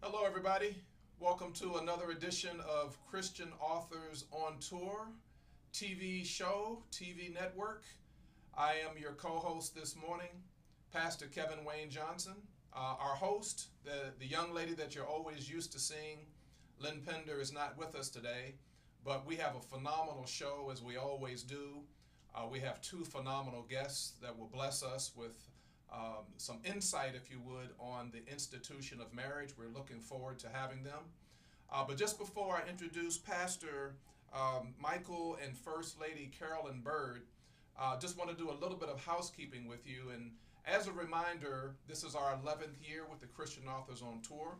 Hello, everybody. Welcome to another edition of Christian Authors on Tour TV Show, TV Network. I am your co-host this morning, Pastor Kevin Wayne Johnson. Our host, the young lady that you're always used to seeing, Lynn Pender, is not with us today, but we have a phenomenal show as we always do. We have two phenomenal guests that will bless us with some insight, if you would, on the institution of marriage. We're looking forward to having them. But just before I introduce Pastor Michael and First Lady Carolyn Byrd, just want to do a little bit of housekeeping with you. And as a reminder, this is our 11th year with the Christian Authors on Tour.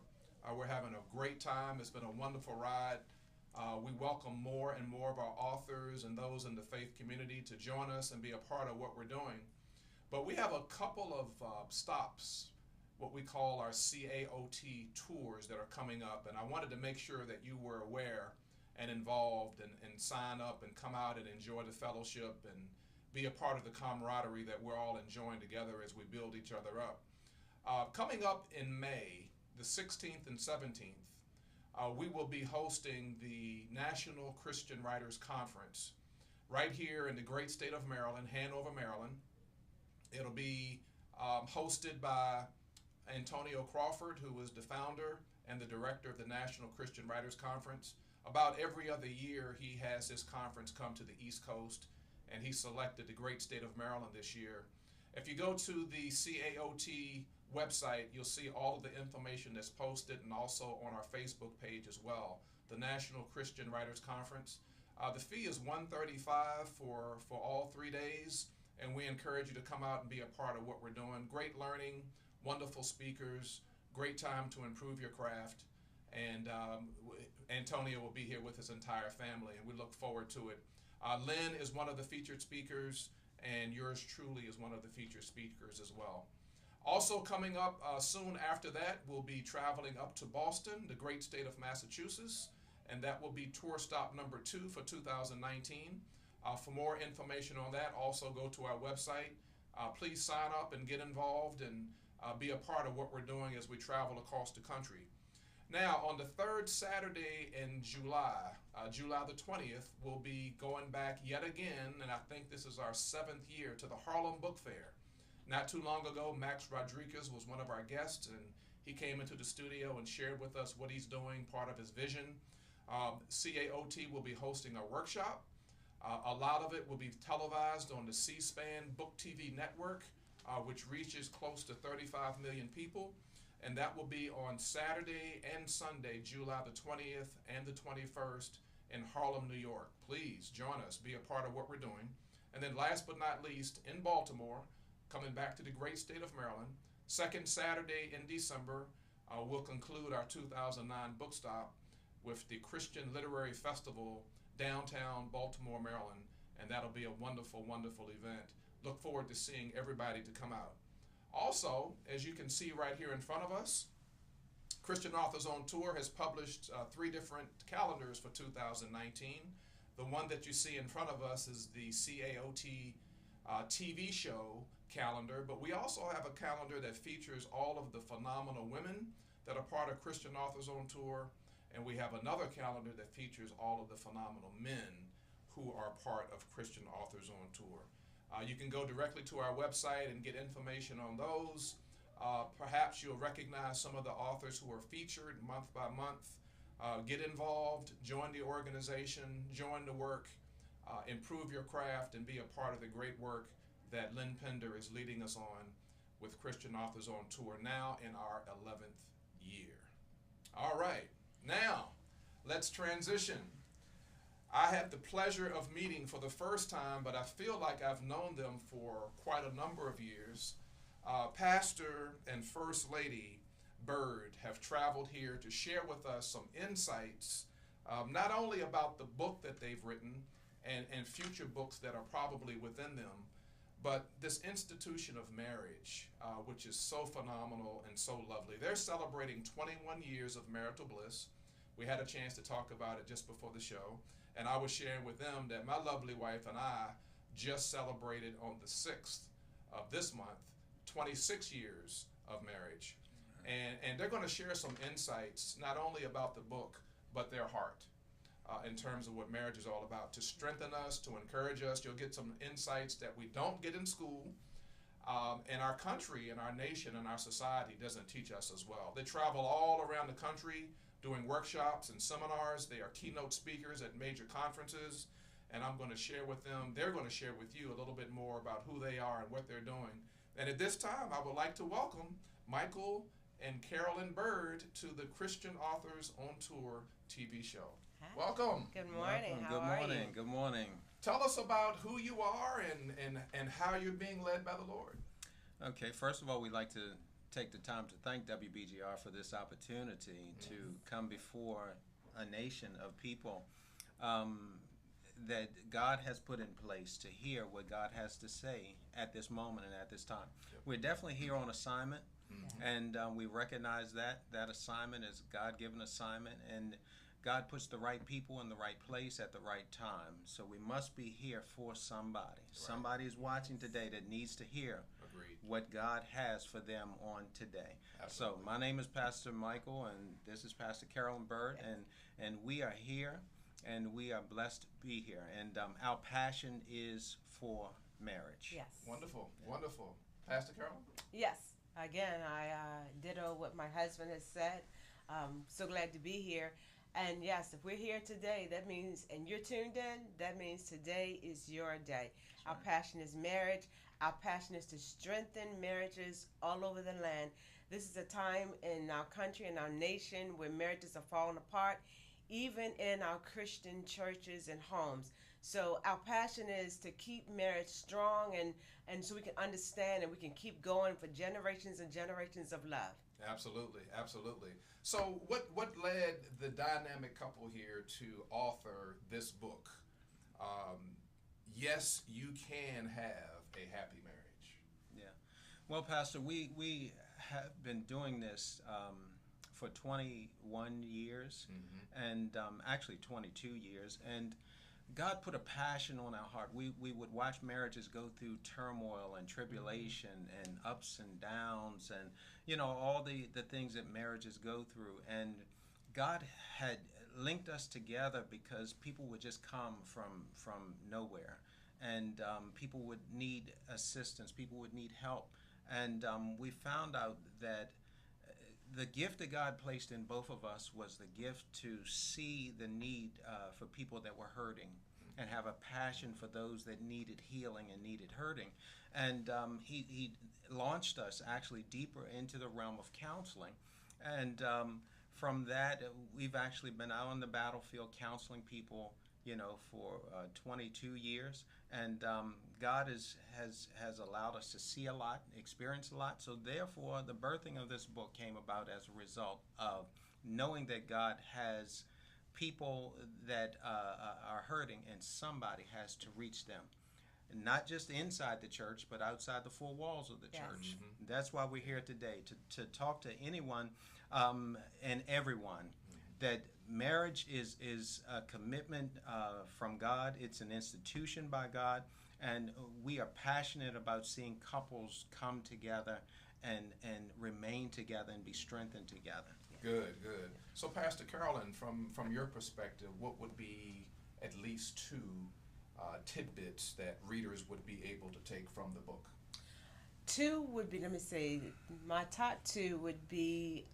We're having a great time. It's been a wonderful ride. We welcome more and more of our authors and those in the faith community to join us and be a part of what we're doing. But we have a couple of stops, what we call our CAOT tours, that are coming up. And I wanted to make sure that you were aware and involved and sign up and come out and enjoy the fellowship and be a part of the camaraderie that we're all enjoying together as we build each other up. Coming up in May, the 16th and 17th, we will be hosting the National Christian Writers Conference right here in the great state of Maryland, Hanover, Maryland. It'll be hosted by Antonio Crawford, who is the founder and the director of the National Christian Writers Conference. About every other year, he has his conference come to the East Coast, and he selected the great state of Maryland this year. If you go to the CAOT website, you'll see all of the information that's posted, and also on our Facebook page as well, the National Christian Writers Conference. The fee is $135 for all 3 days. And we encourage you to come out and be a part of what we're doing. Great learning, wonderful speakers, great time to improve your craft. And Antonio will be here with his entire family, and we look forward to it. Lynn is one of the featured speakers, and yours truly is one of the featured speakers as well. Also coming up soon after that, we'll be traveling up to Boston, the great state of Massachusetts, and that will be tour stop number 2 for 2019. For more information on that, also go to our website. Please sign up and get involved and be a part of what we're doing as we travel across the country. Now, on the third Saturday in July, July the 20th, we'll be going back yet again, and I think this is our 7th year, to the Harlem Book Fair. Not too long ago, Max Rodriguez was one of our guests, and he came into the studio and shared with us what he's doing, part of his vision. CAOT will be hosting a workshop. A lot of it will be televised on the C-SPAN Book TV network, which reaches close to 35 million people. And that will be on Saturday and Sunday, July the 20th and the 21st in Harlem, New York. Please join us, be a part of what we're doing. And then last but not least, in Baltimore, coming back to the great state of Maryland, second Saturday in December, we'll conclude our 2009 book stop with the Christian Literary Festival downtown Baltimore, Maryland, and that'll be a wonderful, wonderful event. Look forward to seeing everybody to come out. Also, as you can see right here in front of us, Christian Authors on Tour has published 3 different calendars for 2019. The one that you see in front of us is the CAOT TV Show calendar, but we also have a calendar that features all of the phenomenal women that are part of Christian Authors on Tour. And we have another calendar that features all of the phenomenal men who are part of Christian Authors on Tour. You can go directly to our website and get information on those. Perhaps you'll recognize some of the authors who are featured month by month. Get involved, join the organization, join the work, improve your craft, and be a part of the great work that Lynn Pender is leading us on with Christian Authors on Tour, now in our 11th year. All right. Now, let's transition. I had the pleasure of meeting for the first time, but I feel like I've known them for quite a number of years. Pastor and First Lady Byrd have traveled here to share with us some insights, not only about the book that they've written and future books that are probably within them, but this institution of marriage, which is so phenomenal and so lovely. They're celebrating 21 years of marital bliss. We had a chance to talk about it just before the show, and I was sharing with them that my lovely wife and I just celebrated on the 6th of this month 26 years of marriage. And they're going to share some insights, not only about the book, but their heart in terms of what marriage is all about, to strengthen us, to encourage us. You'll get some insights that we don't get in school. And our country and our nation and our society doesn't teach us as well. They travel all around the country doing workshops and seminars. They are keynote speakers at major conferences. And I'm going to share with them, they're going to share with you a little bit more about who they are and what they're doing. And at this time, I would like to welcome Michael and Carolyn Byrd to the Christian Authors on Tour TV show. Hi. Welcome. Good morning. Welcome. How are you? Good morning. Tell us about who you are and how you're being led by the Lord. Okay, first of all, we'd like to take the time to thank WBGR for this opportunity to come before a nation of people that God has put in place to hear what God has to say at this moment and at this time. Yep. We're definitely here on assignment, and we recognize that assignment is a God-given assignment, and God puts the right people in the right place at the right time. So we must be here for somebody. Right. Somebody is watching today that needs to hear what God has for them on today. Absolutely. So my name is Pastor Michael, and this is Pastor Carolyn Byrd, and we are here, and we are blessed to be here. And our passion is for marriage. Yes. Wonderful, wonderful. Pastor Carolyn? Yes. Again, I ditto what my husband has said. So glad to be here. And yes, if we're here today, that means, and you're tuned in, that means today is your day. Our passion is marriage. Our passion is to strengthen marriages all over the land. This is a time in our country and our nation where marriages are falling apart, even in our Christian churches and homes. So our passion is to keep marriage strong and so we can understand and we can keep going for generations and generations of love. Absolutely, absolutely. So what led the dynamic couple here to author this book? Yes, you can have a happy marriage. Yeah. Well, Pastor, we have been doing this for 21 years, and actually 22 years, and God put a passion on our heart. We would watch marriages go through turmoil and tribulation and ups and downs and, all the things that marriages go through. And God had linked us together because people would just come from nowhere. And people would need assistance. People would need help. And we found out that the gift that God placed in both of us was the gift to see the need for people that were hurting and have a passion for those that needed healing and needed hurting. And he launched us actually deeper into the realm of counseling. And from that, we've actually been out on the battlefield counseling people, for 22 years. And God has allowed us to see a lot, experience a lot. So therefore, the birthing of this book came about as a result of knowing that God has people that are hurting, and somebody has to reach them. Not just inside the church, but outside the four walls of the church. That's why we're here today, to talk to anyone and everyone that marriage is a commitment from God. It's an institution by God, and we are passionate about seeing couples come together and remain together and be strengthened together. Good. So, Pastor Carolyn, from your perspective, what would be at least two tidbits that readers would be able to take from the book? Two would be, my top two would be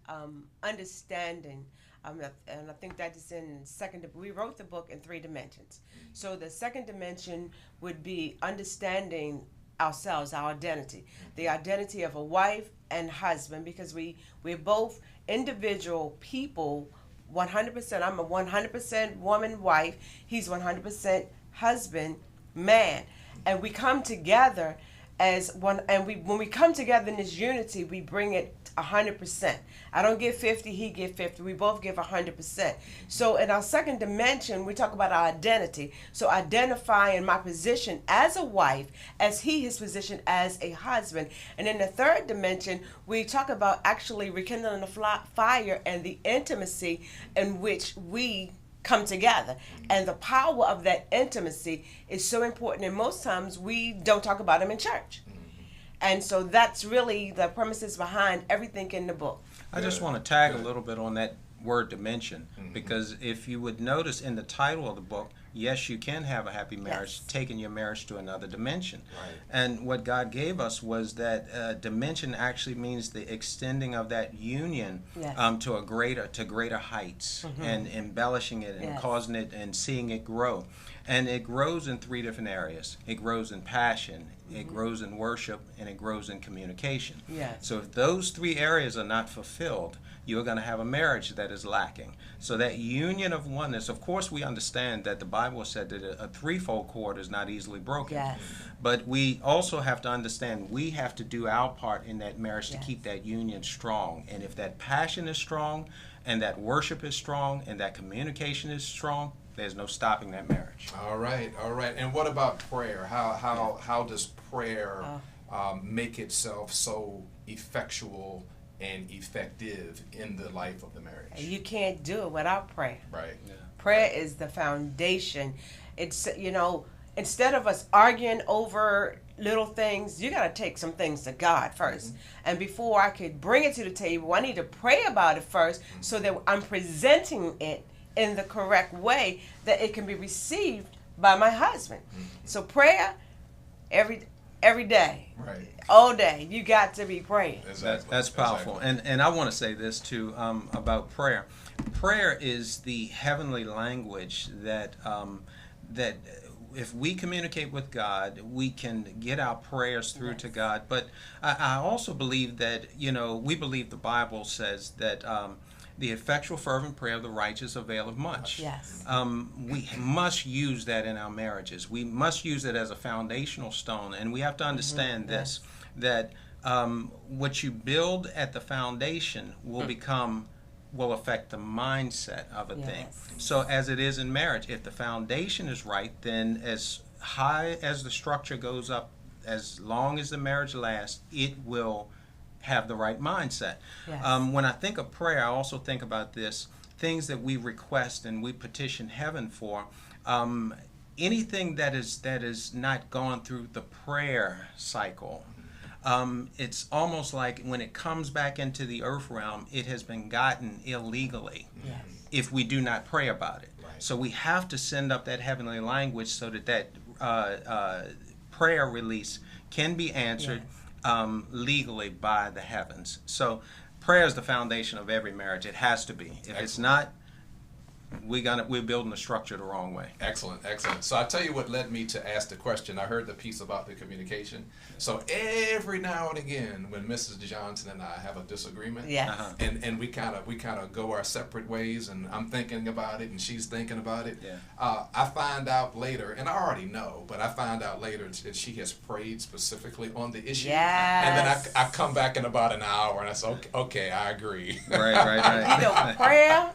understanding. And I think that is in second. We wrote the book in 3 dimensions. So the second dimension would be understanding ourselves, our identity, the identity of a wife and husband, because we're both individual people. 100%. I'm a 100% woman, wife. He's 100% husband, man, and we come together as one. And when we come together in this unity, we bring it 100%. I don't give 50, he give 50. We both give 100%. So in our second dimension, we talk about our identity. So identifying my position as a wife, as his position as a husband. And in the third dimension, we talk about actually rekindling the fire and the intimacy in which we come together. And the power of that intimacy is so important. And most times we don't talk about them in church. And so that's really the premises behind everything in the book. I just want to tag a little bit on that word dimension, because if you would notice in the title of the book, yes, you can have a happy marriage, taking your marriage to another dimension. Right. And what God gave us was that dimension actually means the extending of that union to greater heights, and embellishing it and causing it and seeing it grow. And it grows in 3 different areas. It grows in passion, it grows in worship, and it grows in communication. Yes. So if those 3 areas are not fulfilled, you're going to have a marriage that is lacking. So that union of oneness, of course we understand that the Bible said that a threefold cord is not easily broken. Yes. But we also have to understand we have to do our part in that marriage to keep that union strong. And if that passion is strong, and that worship is strong, and that communication is strong, there's no stopping that marriage. All right, all right. And what about prayer? How does prayer make itself so effectual and effective in the life of the marriage? You can't do it without prayer. Right. Yeah. Prayer is the foundation. It's, instead of us arguing over little things, you got to take some things to God first. And before I could bring it to the table, I need to pray about it first, so that I'm presenting it in the correct way that it can be received by my husband. So prayer every day. Right. All day, you got to be praying. Exactly. That's powerful. Exactly. And I want to say this too about prayer. Prayer is the heavenly language that that if we communicate with God, we can get our prayers through to God. But I also believe that, we believe the Bible says that the effectual fervent prayer of the righteous availeth much. Yes. We must use that in our marriages. We must use it as a foundational stone. And we have to understand this, that what you build at the foundation will affect the mindset of a thing. So as it is in marriage, if the foundation is right, then as high as the structure goes up, as long as the marriage lasts, it will have the right mindset. When I think of prayer, I also think about this, things that we request and we petition heaven for. Anything that is not gone through the prayer cycle, it's almost like when it comes back into the earth realm, it has been gotten illegally if we do not pray about it. Right. So we have to send up that heavenly language so that prayer release can be answered legally by the heavens. So prayer is the foundation of every marriage. It has to be. If it's not, we're building the structure the wrong way. Excellent, excellent. So I tell you what led me to ask the question. I heard the piece about the communication. So every now and again, when Mrs. Johnson and I have a disagreement, and we kind of go our separate ways, and I'm thinking about it, and she's thinking about it. I find out later, and I already know, but I find out later that she has prayed specifically on the issue. And then I come back in about an hour, and I say, okay, I agree. Right. Prayer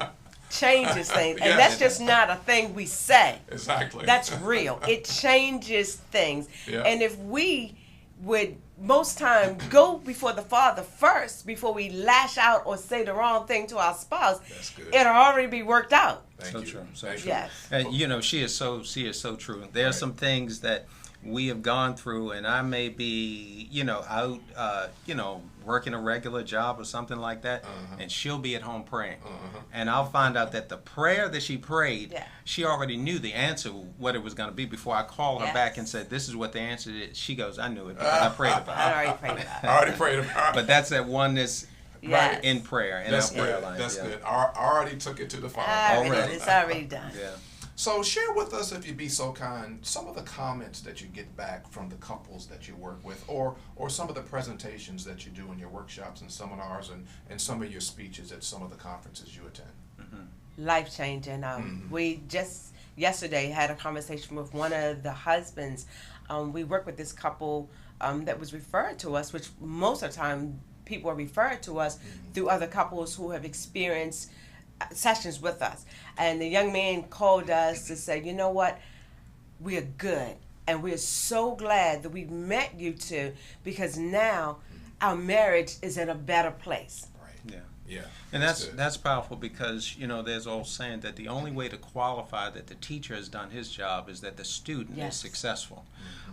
changes things, and that's just not a thing we say. Exactly. That's real. It changes things. And if we would most time go before the Father first before we lash out or say the wrong thing to our spouse, it'll already be worked out. So true. Yes. And she is so true. There are some things that we have gone through, and I may be out working a regular job or something like that, and she'll be at home praying. And I'll find out that the prayer that she prayed, she already knew the answer, what it was going to be, before I called her back and said, this is what the answer is. She goes, I knew it because I prayed about it. I already prayed about it. But that's that oneness in prayer, in our prayer life. That's good. I already took it to the Father. It's already done. So share with us, if you'd be so kind, some of the comments that you get back from the couples that you work with, or some of the presentations that you do in your workshops and seminars, and some of your speeches at some of the conferences you attend. Life changing. We just yesterday had a conversation with one of the husbands. We work with this couple that was referred to us, which most of the time people are referred to us through other couples who have experienced sessions with us. And the young man called us to say, you know what, we're good. And we're so glad that we met you two, because now our marriage is in a better place. Right. Yeah. And that's powerful, because, there's old saying that the only way to qualify that the teacher has done his job is that the student is successful.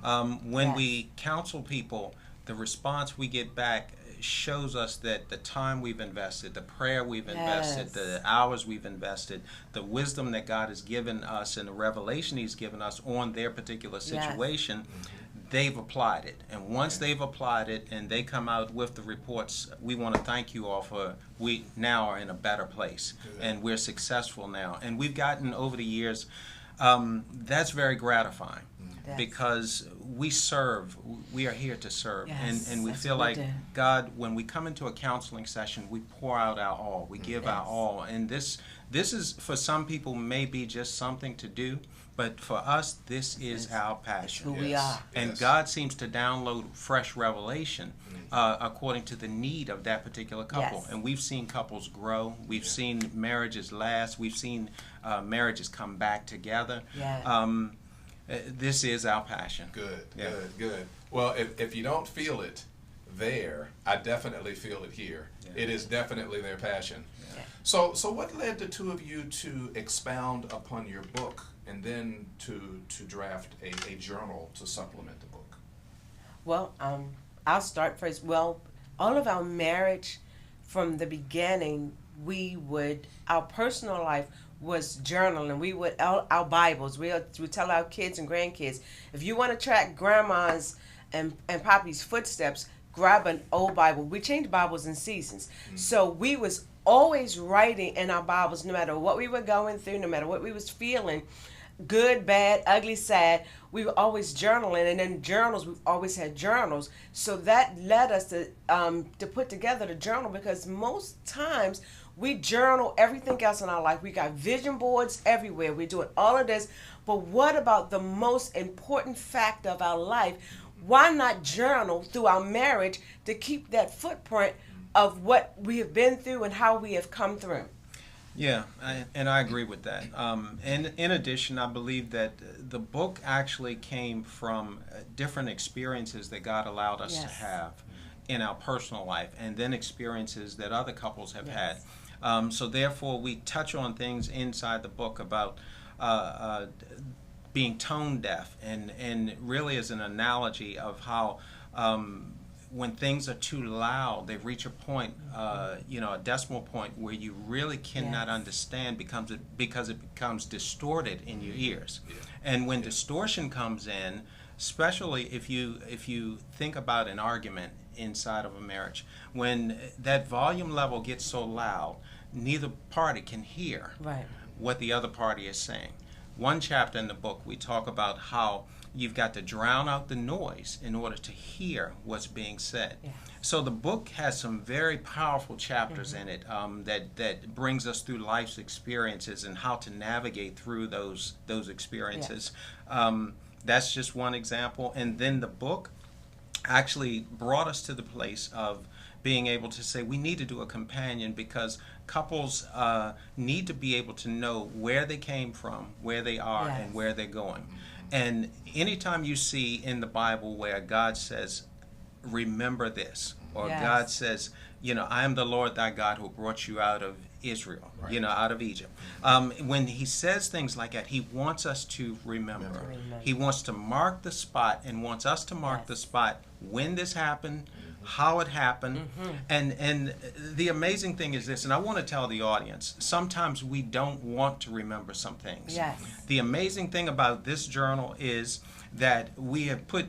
When we counsel people, the response we get back shows us that the time we've invested, the prayer we've invested, the hours we've invested, the wisdom that God has given us and the revelation He's given us on their particular situation, they've applied it. And once they've applied it and they come out with the reports, we want to thank you all for, we now are in a better place and we're successful now. And we've gotten over the years, that's very gratifying. Because we serve, we are here to serve, and we feel like God, when we come into a counseling session, we pour out our all, we give our all, and this is, for some people, may be just something to do, but for us, this is our passion. Who we are. And God seems to download fresh revelation according to the need of that particular couple. And we've seen couples grow, we've seen marriages last, we've seen marriages come back together. This is our passion. Good. Well, if you don't feel it there, I definitely feel it here. It is definitely their passion. So what led the two of you to expound upon your book and then to draft a journal to supplement the book? Well, I'll start first. Well, all of our marriage from the beginning, our personal life was journaling. We would, our Bibles, we would tell our kids and grandkids, if you want to track grandma's and Poppy's footsteps, grab an old Bible. We changed Bibles in seasons. So we was always writing in our Bibles, no matter what we were going through, no matter what we was feeling, good, bad, ugly, sad, we were always journaling. And in journals, we've always had journals. So that led us to put together the journal, because most times we journal everything else in our life. We got vision boards everywhere. We're doing all of this. But what about the most important fact of our life? Why not journal through our marriage to keep that footprint of what we have been through and how we have come through? Yeah, and I agree with that. And in addition, I believe that the book actually came from different experiences that God allowed us to have in our personal life, and then experiences that other couples have had. So therefore, we touch on things inside the book about being tone deaf, and really as an analogy of how when things are too loud, they reach a point, a decimal point where you really cannot understand because it becomes distorted in your ears. And when distortion comes in, especially if you think about an argument inside of a marriage, when that volume level gets so loud, neither party can hear what the other party is saying. One chapter in the book, we talk about how you've got to drown out the noise in order to hear what's being said. So the book has some very powerful chapters in it that brings us through life's experiences and how to navigate through those experiences. That's just one example. And then the book actually brought us to the place of being able to say we need to do a companion, because couples need to be able to know where they came from, where they are, and where they're going. And anytime you see in the Bible where God says, remember this, or God says, I am the Lord thy God who brought you out of Israel, out of Egypt. When he says things like that, he wants us to remember. He wants to mark the spot and wants us to mark the spot when this happened, how it happened. And the amazing thing is this, and I want to tell the audience, sometimes we don't want to remember some things. The amazing thing about this journal is that we have put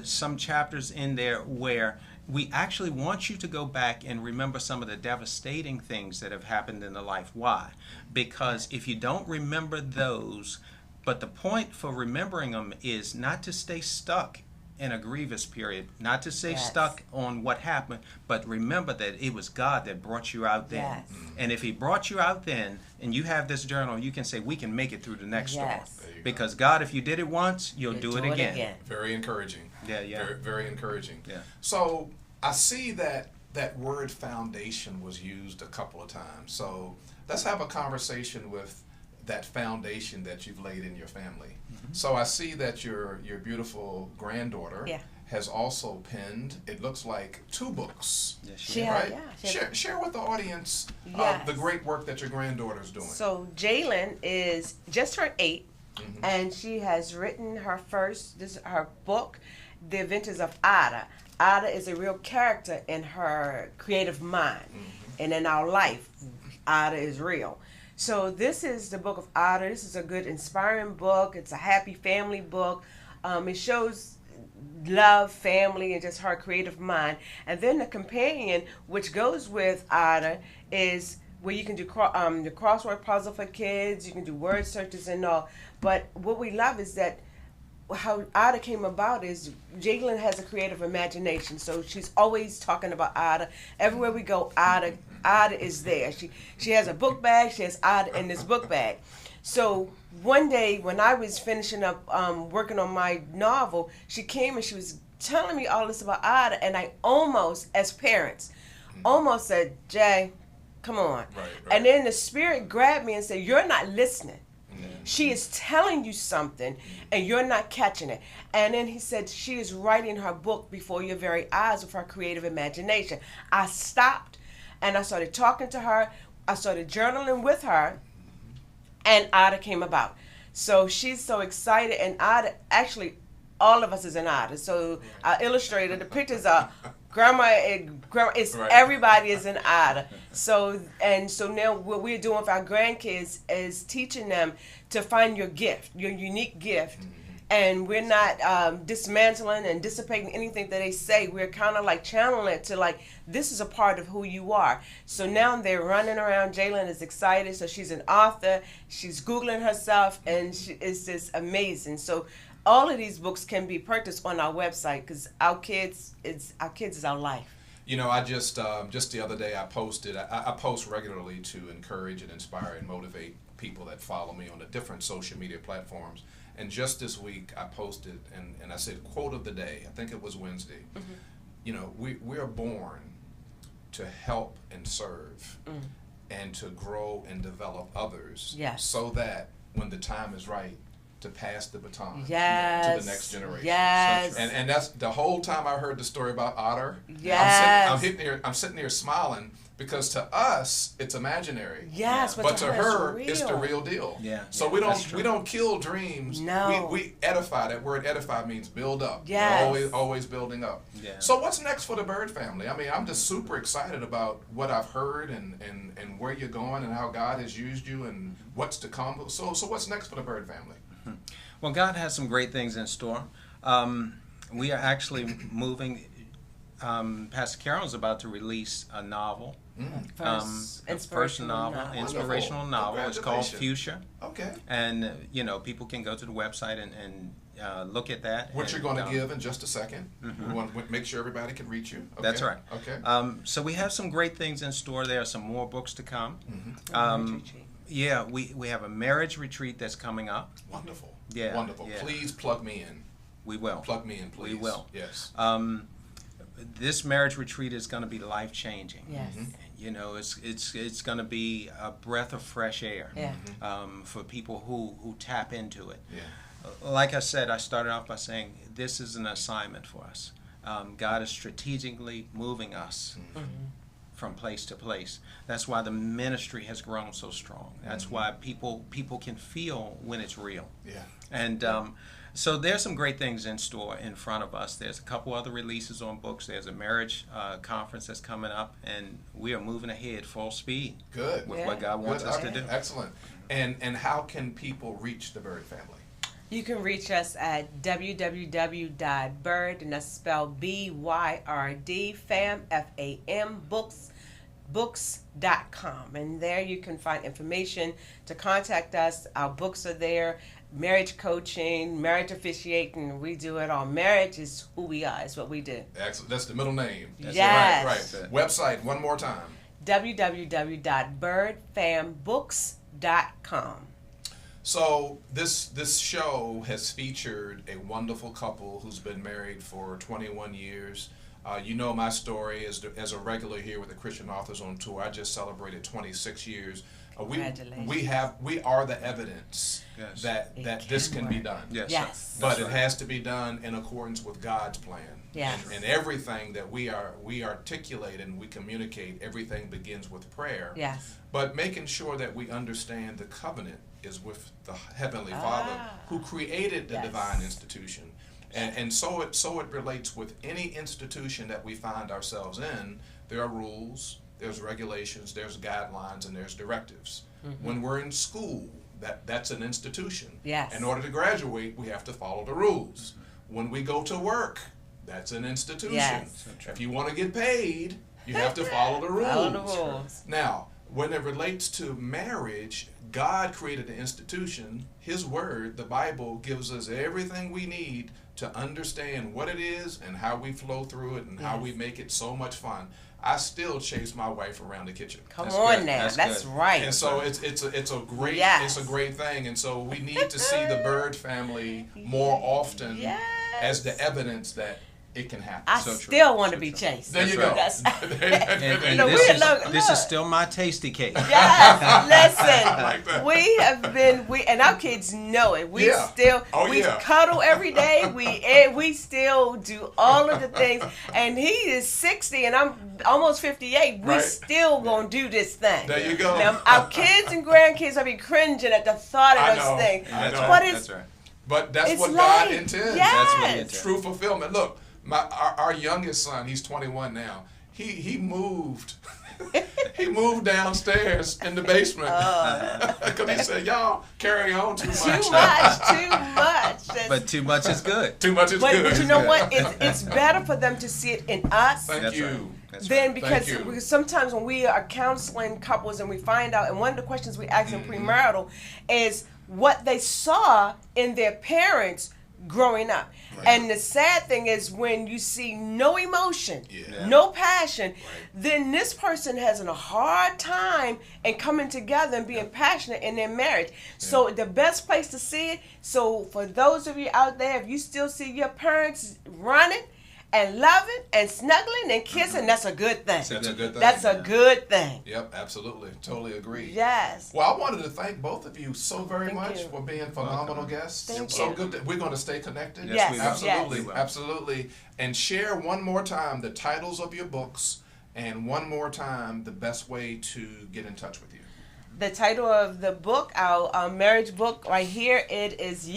some chapters in there where we actually want you to go back and remember some of the devastating things that have happened in the life. Why? Because if you don't remember those, but the point for remembering them is not to stay stuck in a grievous period, not to stay stuck on what happened, but remember that it was God that brought you out then. And if he brought you out then, and you have this journal, you can say, we can make it through the next storm. Because God, if you did it once, you'll do it again. Very encouraging. Very, very encouraging. So I see that word foundation was used a couple of times. So let's have a conversation with that foundation that you've laid in your family. So I see that your beautiful granddaughter has also penned, it looks like, 2 books. Right? Share with the audience the great work that your granddaughter's doing. So Jalen is just turned 8, and she has written her book, The Adventures of Ada. Ada is a real character in her creative mind, and in our life, Ada is real. So this is the book of Ada. This is a good, inspiring book. It's a happy family book. It shows love, family, and just her creative mind. And then the companion, which goes with Ada, is where you can do the crossword puzzle for kids. You can do word searches and all. But what we love is that how Ada came about is Jalen has a creative imagination, so she's always talking about Ada. Everywhere we go, Ada is there. She has a book bag. She has Ada in this book bag. So one day when I was finishing up working on my novel, she came and she was telling me all this about Ada, and I almost, as parents, almost said, Jay, come on. Right. And then the Spirit grabbed me and said, you're not listening. She is telling you something and you're not catching it. And then he said, she is writing her book before your very eyes with her creative imagination. I stopped and I started talking to her. I started journaling with her, and Ada came about. So she's so excited, and Ada, actually, all of us is in Ada. So I illustrated, the pictures are grandma, it's right. Everybody is in Ada. So now what we're doing with our grandkids is teaching them to find your gift, your unique gift. And we're not dismantling and dissipating anything that they say. We're kind of like channeling it to like, this is a part of who you are. So now they're running around. Jalen is excited. So she's an author. She's Googling herself, and it's just amazing. So all of these books can be purchased on our website, because our kids is our life. You know, I just the other day I posted. I post regularly to encourage and inspire and motivate people that follow me on the different social media platforms. And just this week I posted and I said, quote of the day. I think it was Wednesday. You know, we are born to help and serve and to grow and develop others. Yes. So that when the time is right, to pass the baton Yes. to the next generation. Yes. And that's the whole time I heard the story about Otter. Yes. I'm sitting here smiling, because to us it's imaginary. Yes, But to her it's it's the real deal. Yeah. So we don't kill dreams. No. We edify. That word edify means build up. Yes. We're always building up. Yeah. So what's next for the Byrd family? I mean, I'm just super excited about what I've heard and where you're going and how God has used you and what's to come. So what's next for the Byrd family? Well, God has some great things in store. We are actually moving. Pastor Carolyn's about to release a novel. First Inspirational novel. It's called Congratulations. Fuchsia. Okay. And, people can go to the website and look at that. What you're going to and, give in just a second. We want to make sure everybody can reach you. Okay. That's right. Okay. So we have some great things in store. There are some more books to come. Yeah, we have a marriage retreat that's coming up. Wonderful. Yeah. Wonderful. Yeah. Please plug me in. We will. Plug me in, please. We will. Yes. This marriage retreat is going to be life-changing. Yes. It's going to be a breath of fresh air. Yeah. For people who tap into it. Yeah. Like I said, I started off by saying this is an assignment for us. God is strategically moving us from place to place. That's why the ministry has grown so strong. That's why people can feel when it's real. Yeah. And so there's some great things in store in front of us. There's a couple other releases on books. There's a marriage conference that's coming up, and we are moving ahead full speed. Good. With what God wants us to do. Excellent. And how can people reach the Byrd family? You can reach us at www.byrd, and that's spelled BYRD, fam, FAM, books.com. And there you can find information to contact us. Our books are there. Marriage coaching, marriage officiating, we do it all. Marriage is who we are, it's what we do. Excellent. That's the middle name. That's Yes. Right. Website, one more time. www.byrdfambooks.com. So this show has featured a wonderful couple who's been married for 21 years. You know my story as a regular here with the Christian Authors on Tour. I just celebrated 26 years. Congratulations. We are the evidence that this can be done. Yes. But it has to be done in accordance with God's plan. Yes. And everything that we articulate and we communicate, everything begins with prayer. Yes. But making sure that we understand the covenant is with the Heavenly Father who created the divine institution. And so it relates with any institution that we find ourselves in. There are rules, there's regulations, there's guidelines, and there's directives. When we're in school, that's an institution. Yes. In order to graduate, we have to follow the rules. When we go to work, that's an institution. Yes. If you want to get paid, you have to follow the rules. Follow the rules. Now, when it relates to marriage, God created the institution. His word, the Bible, gives us everything we need to understand what it is and how we flow through it and how we make it so much fun. I still chase my wife around the kitchen. Come on now, that's right. And so it's a great thing. And so we need to see the Byrd family more often as the evidence that it can happen. I still want to be chased. There you go. And this is still my tasty cake. Yes, listen. I like that. We have been and our kids know it. We still cuddle every day. We still do all of the things. And he is 60 and I'm almost 58. We still gonna do this thing. There you go. Now, our kids and grandkids will be cringing at the thought of those things. I know. But it's But that's it's what life. God intends. Yes. That's what he intends. True fulfillment. Look, our youngest son, he's 21 now. He moved. He moved downstairs in the basement because he said, "Y'all carry on too much." Too much. But too much is good. Too much is good. But you know what? It's better for them to see it in us. Thank you. That's Then right. because sometimes when we are counseling couples and we find out, and one of the questions we ask in premarital is what they saw in their parents growing up. And the sad thing is when you see no emotion, no passion, then this person has a hard time in coming together and being passionate in their marriage. So the best place to see it, so for those of you out there, if you still see your parents running and loving and snuggling and kissing, that's a good thing. That's a good thing. That's a good thing. Yep, absolutely. Totally agree. Yes. Well, I wanted to thank both of you so very Thank much you. for being phenomenal guests. Thank so you. good that we're going to stay connected. Yes, absolutely, yes. absolutely. And share one more time the titles of your books, and one more time the best way to get in touch with you. The title of the book, our marriage book right here, it is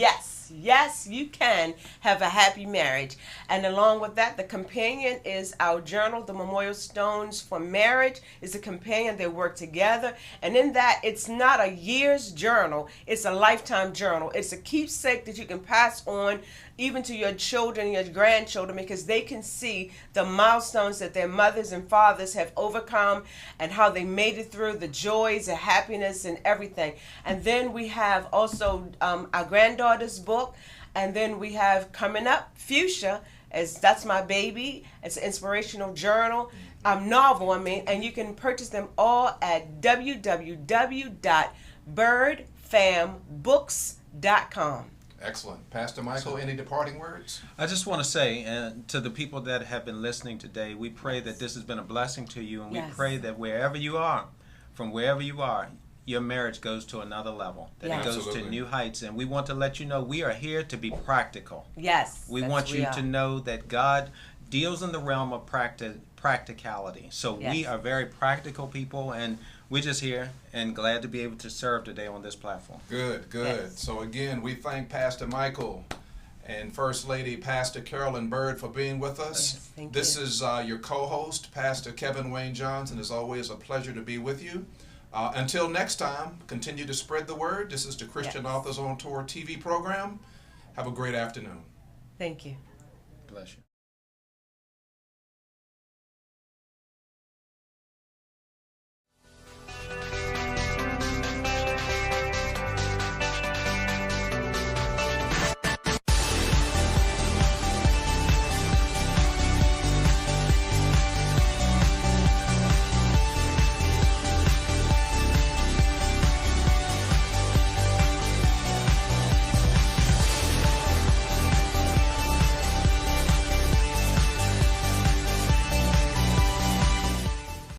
Yes, you can have a happy marriage. And along with that, the companion is our journal, the Memorial Stones for Marriage is a companion. They work together. And in that, it's not a year's journal. It's a lifetime journal. It's a keepsake that you can pass on even to your children, your grandchildren, because they can see the milestones that their mothers and fathers have overcome and how they made it through, the joys, the happiness, and everything. And then we have also our granddaughter's book, and then we have coming up Fuchsia, as that's my baby. It's an inspirational journal, novel, and you can purchase them all at www.byrdfambooks.com. Excellent. Pastor Michael, any departing words? I just want to say to the people that have been listening today, we pray that this has been a blessing to you, and we pray that wherever you are, from wherever you are, your marriage goes to another level, that it goes to new heights. And we want to let you know we are here to be practical. Yes. We want you to know that God deals in the realm of practicality. So we are very practical people, and we're just here and glad to be able to serve today on this platform. Good. Yes. So again, we thank Pastor Michael and First Lady Pastor Carolyn Byrd for being with us. Thank this you. is your co-host, Pastor Kevin Wayne Johnson. It's always a pleasure to be with you. Until next time, continue to spread the word. This is the Christian Authors on Tour TV program. Have a great afternoon. Thank you. Bless you.